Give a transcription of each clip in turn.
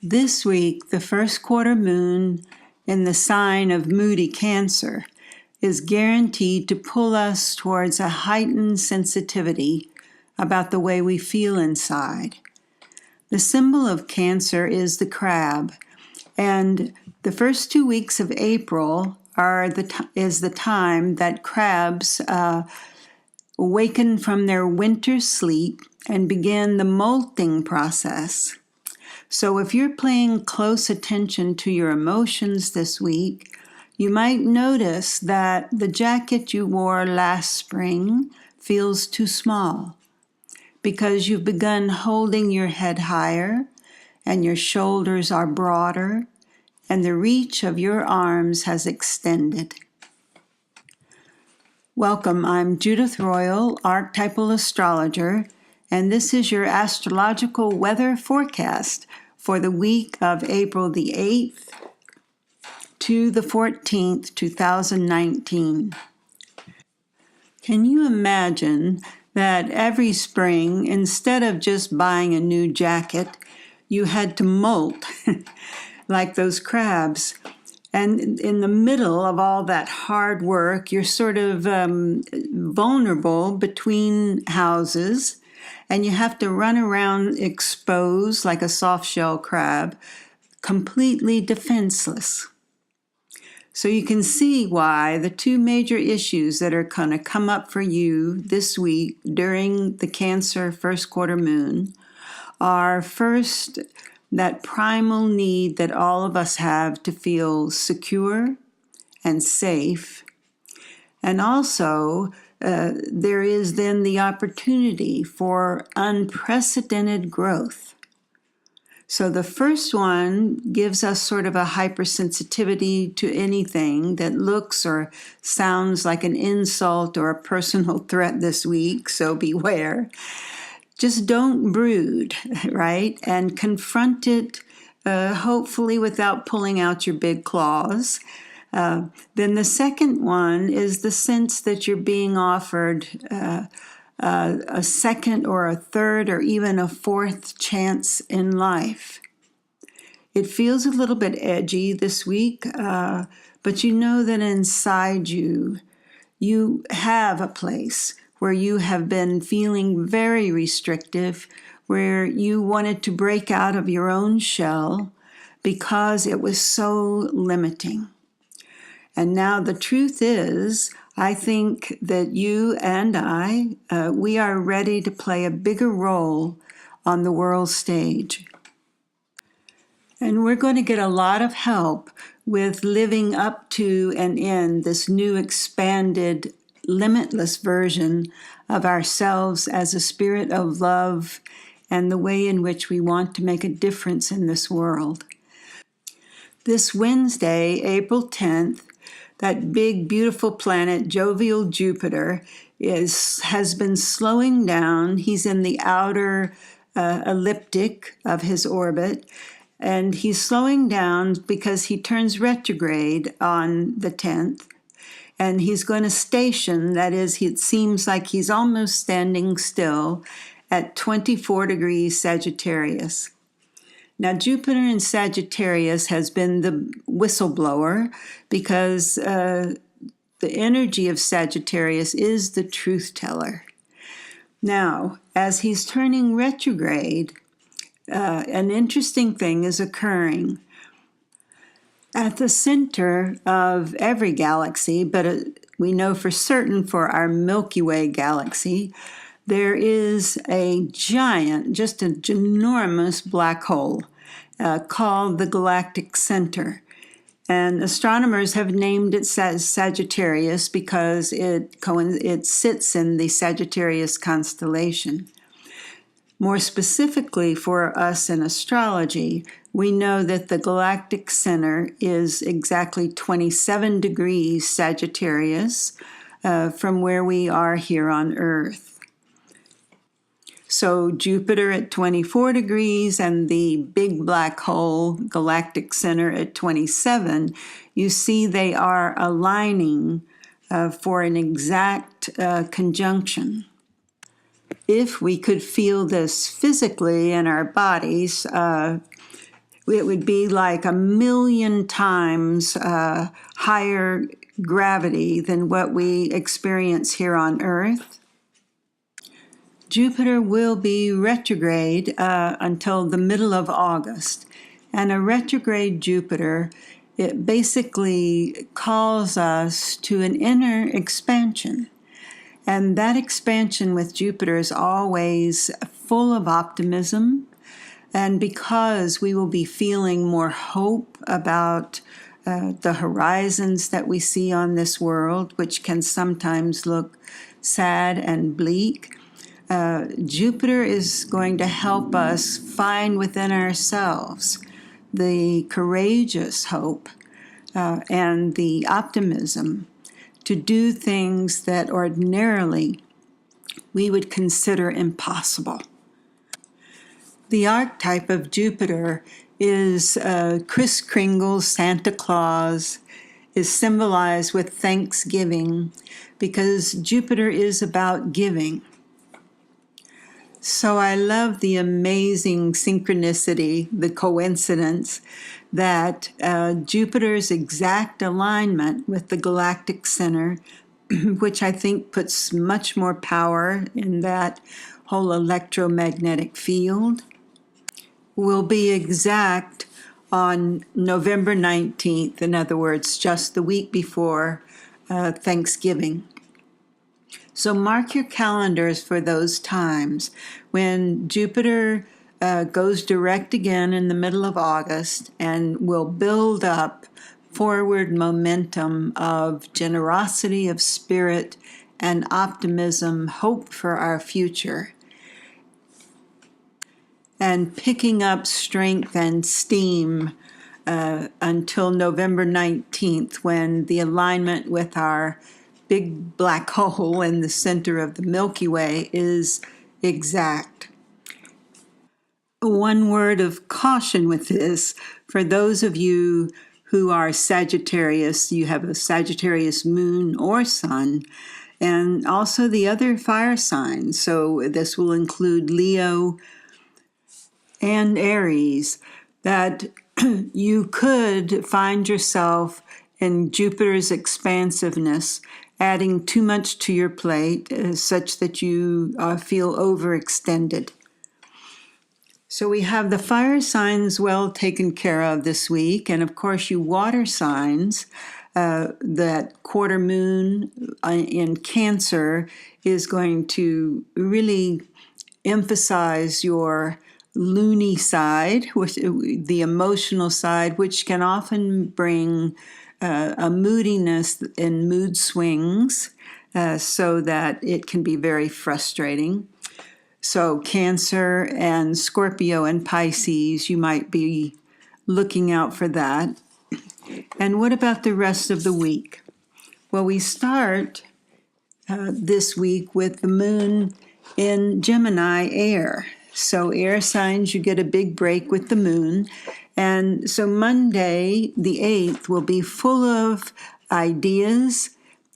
This week, the first quarter moon in the sign of moody Cancer is guaranteed to pull us towards a heightened sensitivity about the way we feel inside. The symbol of Cancer is the crab, and the first 2 weeks of April is the time that crabs awaken from their winter sleep and begin the molting process. So if you're paying close attention to your emotions this week, you might notice that the jacket you wore last spring feels too small because you've begun holding your head higher and your shoulders are broader and the reach of your arms has extended. Welcome, I'm Judith Royal, archetypal astrologer, and this is your astrological weather forecast for the week of April the 8th to the 14th, 2019. Can you imagine that every spring, instead of just buying a new jacket, you had to molt like those crabs? And in the middle of all that hard work, you're sort of vulnerable between houses, and you have to run around exposed like a soft-shell crab, completely defenseless. So you can see why the two major issues that are going to come up for you this week during the Cancer first quarter moon are, first, that primal need that all of us have to feel secure and safe. And also, there is then the opportunity for unprecedented growth. So the first one gives us sort of a hypersensitivity to anything that looks or sounds like an insult or a personal threat this week, so beware. Just don't brood, right? And confront it, hopefully without pulling out your big claws. Then the second one is the sense that you're being offered a second or a third or even a fourth chance in life. It feels a little bit edgy this week, but you know that inside you have a place where you have been feeling very restrictive, where you wanted to break out of your own shell because it was so limiting. And now the truth is, I think that you and we are ready to play a bigger role on the world stage. And we're going to get a lot of help with living up to and in this new expanded, limitless version of ourselves as a spirit of love and the way in which we want to make a difference in this world. This Wednesday, April 10th, that big, beautiful planet, jovial Jupiter, has been slowing down. He's in the outer ecliptic of his orbit, and he's slowing down because he turns retrograde on the 10th, and he's going to station, that is, it seems like he's almost standing still, at 24 degrees Sagittarius. Now, Jupiter in Sagittarius has been the whistleblower because the energy of Sagittarius is the truth teller. Now, as he's turning retrograde, an interesting thing is occurring. At the center of every galaxy, but we know for certain for our Milky Way galaxy, there is a giant, just an enormous black hole called the galactic center. And astronomers have named it Sagittarius because it sits in the Sagittarius constellation. More specifically for us in astrology, we know that the galactic center is exactly 27 degrees Sagittarius from where we are here on Earth. So Jupiter at 24 degrees and the big black hole galactic center at 27, you see they are aligning for an exact conjunction. If we could feel this physically in our bodies, it would be like 1,000,000 times higher gravity than what we experience here on Earth. Jupiter will be retrograde until the middle of August. And a retrograde Jupiter, it basically calls us to an inner expansion. And that expansion with Jupiter is always full of optimism. And because we will be feeling more hope about the horizons that we see on this world, which can sometimes look sad and bleak, Jupiter is going to help us find within ourselves the courageous hope and the optimism to do things that ordinarily we would consider impossible. The archetype of Jupiter is Kris Kringle's Santa Claus, is symbolized with Thanksgiving because Jupiter is about giving. So I love the amazing synchronicity, the coincidence that Jupiter's exact alignment with the galactic center, which I think puts much more power in that whole electromagnetic field, will be exact on November 19th, in other words, just the week before Thanksgiving. So mark your calendars for those times when Jupiter goes direct again in the middle of August and will build up forward momentum of generosity of spirit and optimism, hope for our future, and picking up strength and steam until November 19th, when the alignment with our big black hole in the center of the Milky Way is exact. One word of caution with this, for those of you who are Sagittarius, you have a Sagittarius moon or sun, and also the other fire signs. So this will include Leo and Aries, that you could find yourself in Jupiter's expansiveness adding too much to your plate such that you feel overextended. So we have the fire signs well taken care of this week, and of course you water signs, that quarter moon in Cancer is going to really emphasize your loony side, the emotional side, which can often bring a moodiness and mood swings, so that it can be very frustrating. So Cancer and Scorpio and Pisces, you might be looking out for that. And what about the rest of the week? Well, we start this week with the moon in Gemini air. So air signs, you get a big break with the moon. And so Monday, the 8th, will be full of ideas,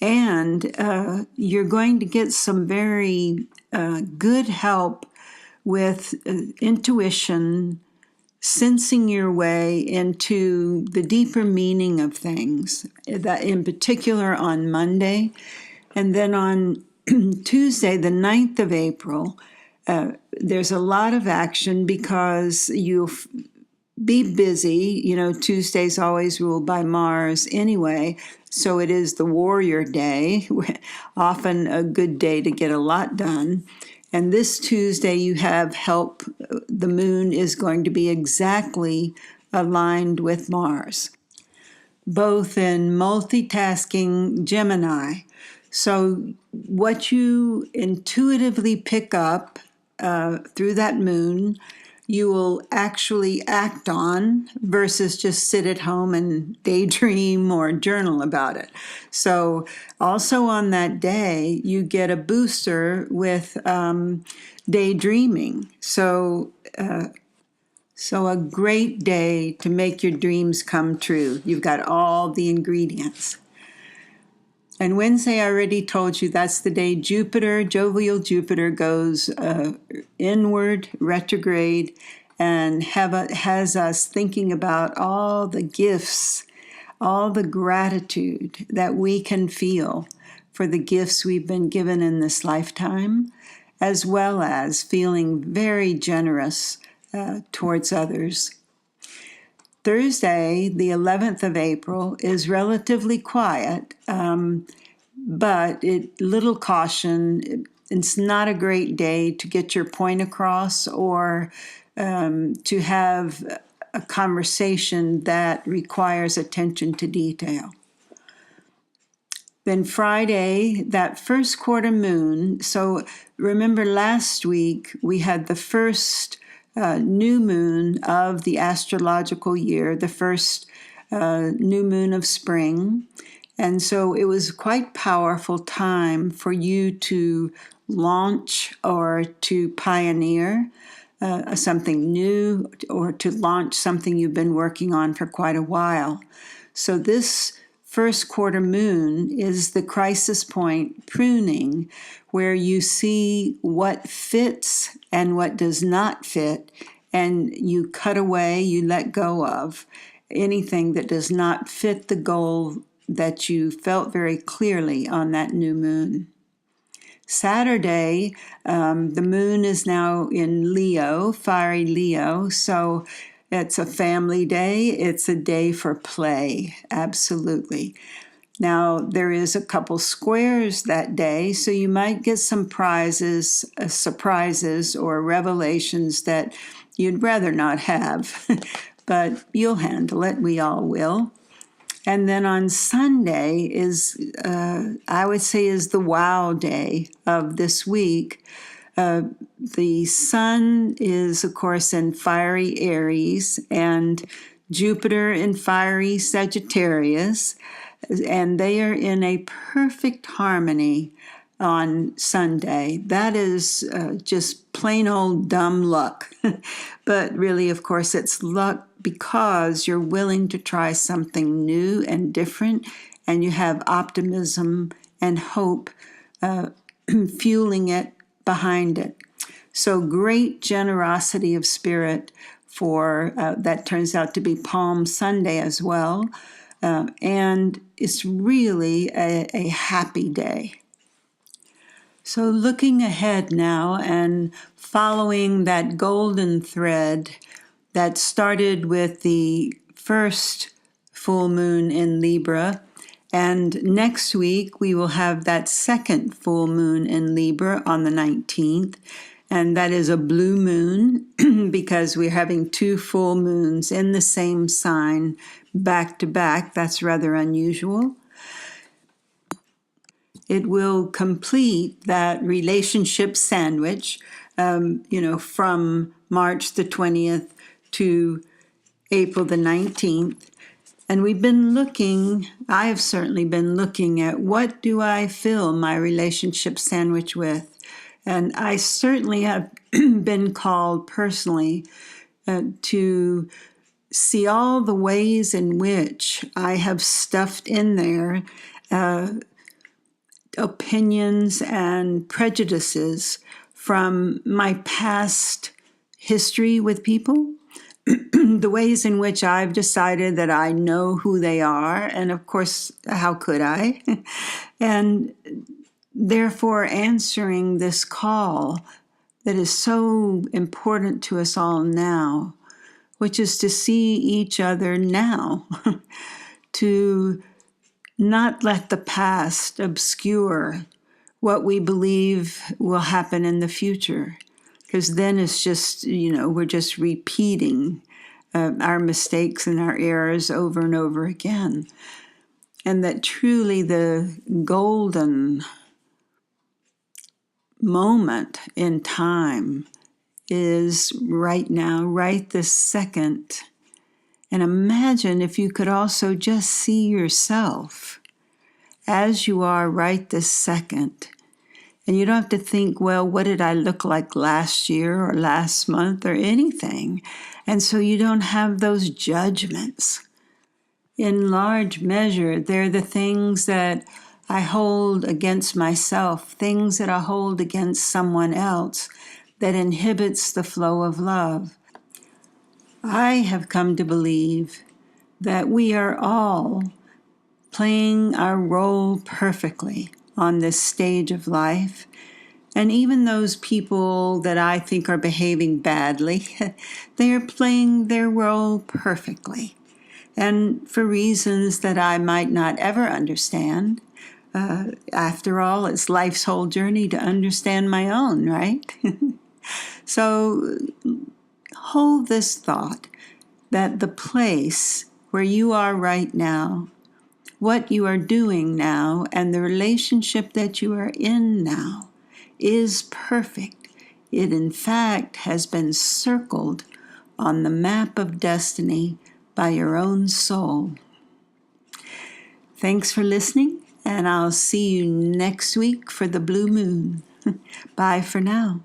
and you're going to get some very good help with intuition, sensing your way into the deeper meaning of things, that in particular on Monday. And then on Tuesday, the 9th of April, there's a lot of action because you'll be busy. You know, Tuesday's always ruled by Mars anyway, so it is the warrior day, often a good day to get a lot done. And this Tuesday you have help. The moon is going to be exactly aligned with Mars, both in multitasking Gemini. So what you intuitively pick up through that moon, you will actually act on versus just sit at home and daydream or journal about it. So also on that day, you get a booster with daydreaming. So a great day to make your dreams come true. You've got all the ingredients. And Wednesday, I already told you, that's the day Jupiter, jovial Jupiter, goes inward, retrograde, and has us thinking about all the gifts, all the gratitude that we can feel for the gifts we've been given in this lifetime, as well as feeling very generous towards others. Thursday, the 11th of April, is relatively quiet, but little caution. It's not a great day to get your point across or to have a conversation that requires attention to detail. Then Friday, that first quarter moon. So remember last week we had the first new moon of the astrological year, the first new moon of spring. And so it was quite powerful time for you to launch or to pioneer something new or to launch something you've been working on for quite a while. So this first quarter moon is the crisis point pruning, where you see what fits and what does not fit, and you cut away, you let go of anything that does not fit the goal that you felt very clearly on that new moon. Saturday, the moon is now in Leo, fiery Leo, so it's a family day. It's a day for play, absolutely. Now, there is a couple squares that day, so you might get some prizes, surprises, or revelations that you'd rather not have, but you'll handle it. We all will. And then on Sunday is, I would say, is the wow day of this week. The sun is, of course, in fiery Aries and Jupiter in fiery Sagittarius, and they are in a perfect harmony on Sunday. That is just plain old dumb luck. But really, of course, it's luck because you're willing to try something new and different, and you have optimism and hope fueling it behind it. So great generosity of spirit for that turns out to be Palm Sunday as well. And it's really a happy day. So looking ahead now and following that golden thread that started with the first full moon in Libra, and next week we will have that second full moon in Libra on the 19th, and that is a blue moon because we're having two full moons in the same sign back to back. That's rather unusual. It will complete that relationship sandwich, from March the 20th to April the 19th. And we've been I have certainly been looking at what do I fill my relationship sandwich with. And I certainly have been called personally to see all the ways in which I have stuffed in there opinions and prejudices from my past history with people, the ways in which I've decided that I know who they are, and of course, how could I? And therefore answering this call that is so important to us all now, which is to see each other now, to not let the past obscure what we believe will happen in the future, because then it's just, we're just repeating our mistakes and our errors over and over again. And that truly the golden moment in time is right now, right this second. And imagine if you could also just see yourself as you are right this second. And you don't have to think, well, what did I look like last year or last month or anything? And so you don't have those judgments. In large measure, they're the things that I hold against myself, things that I hold against someone else that inhibits the flow of love. I have come to believe that we are all playing our role perfectly on this stage of life. And even those people that I think are behaving badly, they are playing their role perfectly. And for reasons that I might not ever understand. After all, it's life's whole journey to understand my own, right? So hold this thought that the place where you are right now, what you are doing now, and the relationship that you are in now is perfect. It, in fact, has been circled on the map of destiny by your own soul. Thanks for listening, and I'll see you next week for the blue moon. Bye for now.